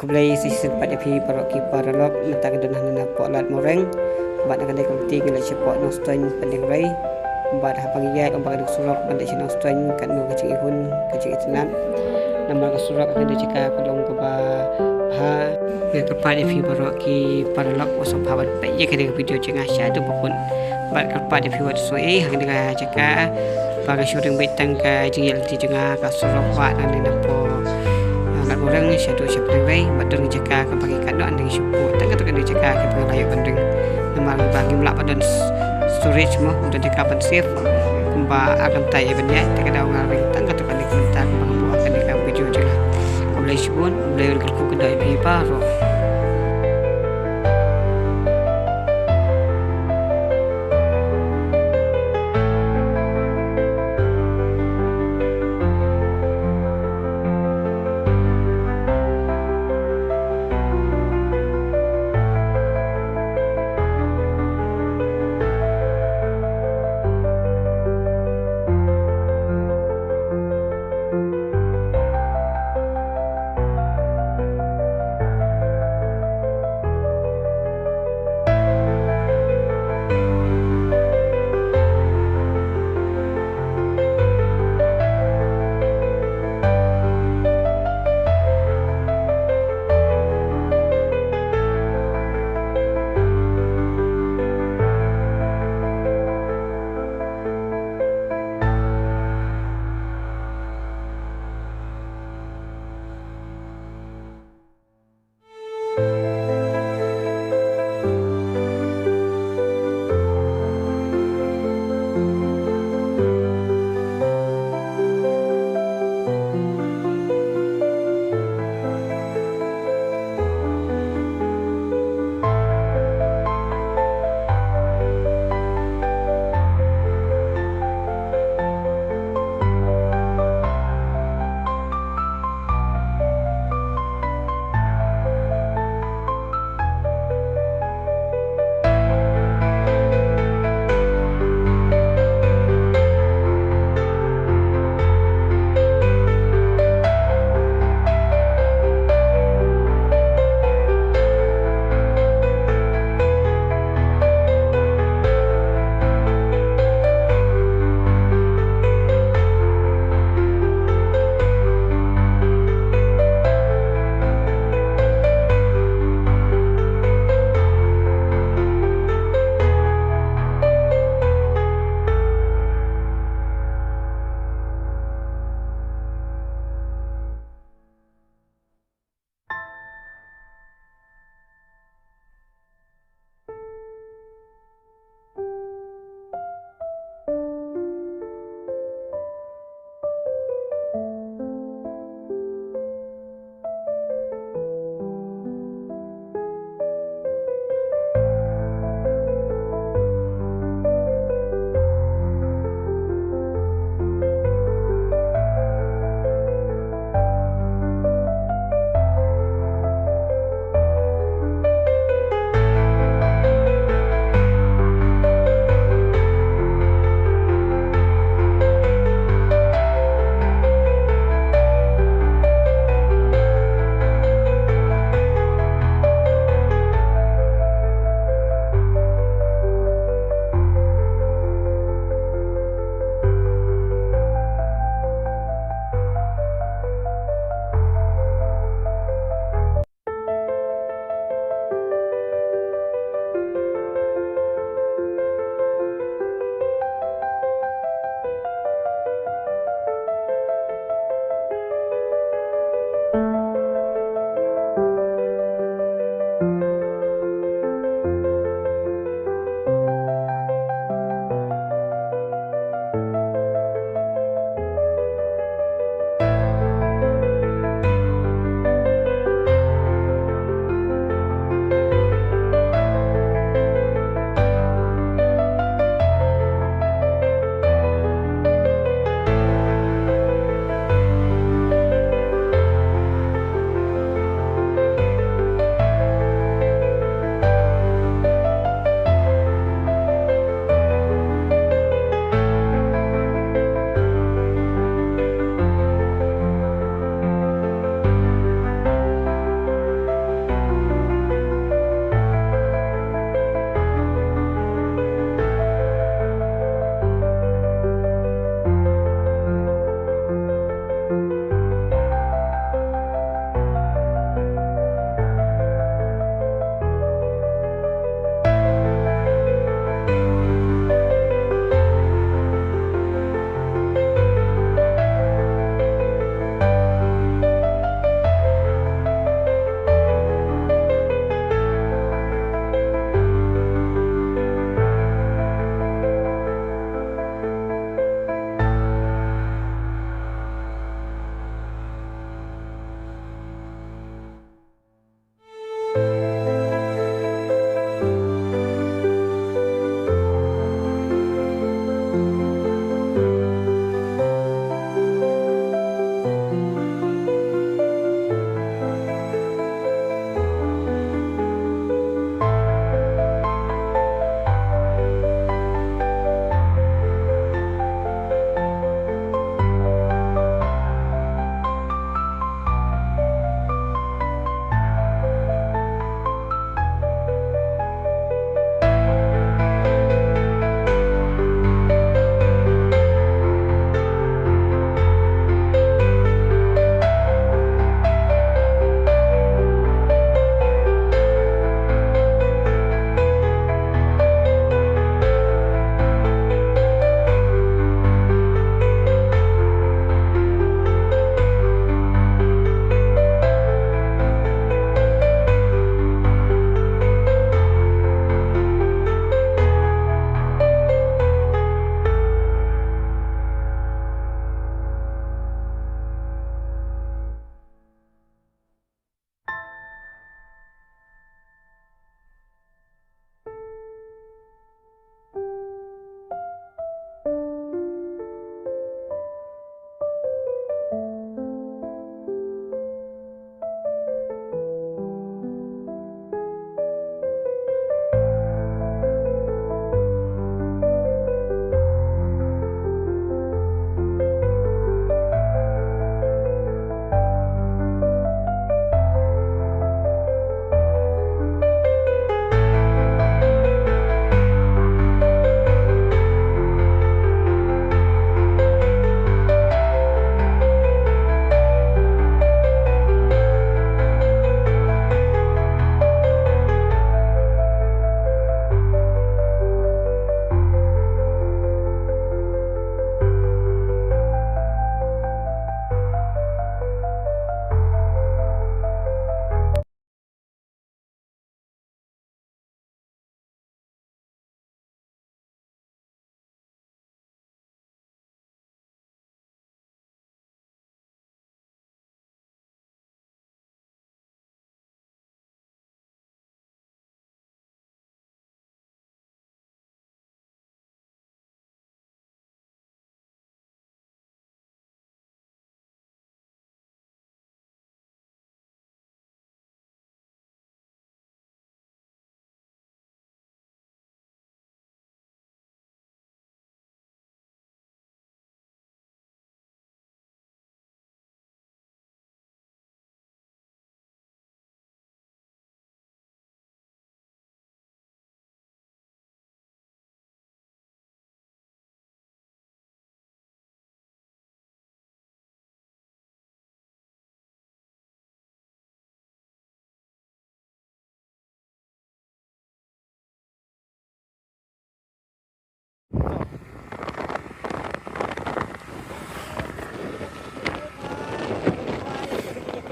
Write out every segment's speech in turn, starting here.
Kublai season 4 epi parok ki paralop mentang dan hana pok lat moreng bat akan dai komti ngala cepok no stoin pending rai bat hapang iya ombak duk surok bandai chino stoin kan no kecing ihun kecing itenan nama ka surok akan dicika kodong ke ba ha ya kepada epi parok ki paralop osop habat pe ye kene video cengah sya tu pokon bat kepada epi wat suai hang dengan caka bagi syuting betang ka jingil ti jengah ka surok bat nan napo orang syadu siapa rai badang jaka ke bagi kado anding syukur tak kata kena jaka ke pengayu banding nama bagi melak padan storage mo untuk jaka pan safe kumba akan tay benya tak ada orang ring tak kata kena komentar bang buat kena video jaka boleh syukur boleh kerku kedai baru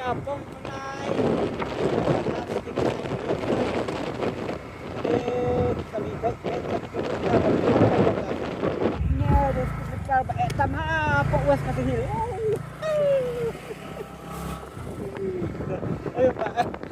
apong menay. Kami nya dos sekal ba etam ha pok was kasih. Ayo Pak.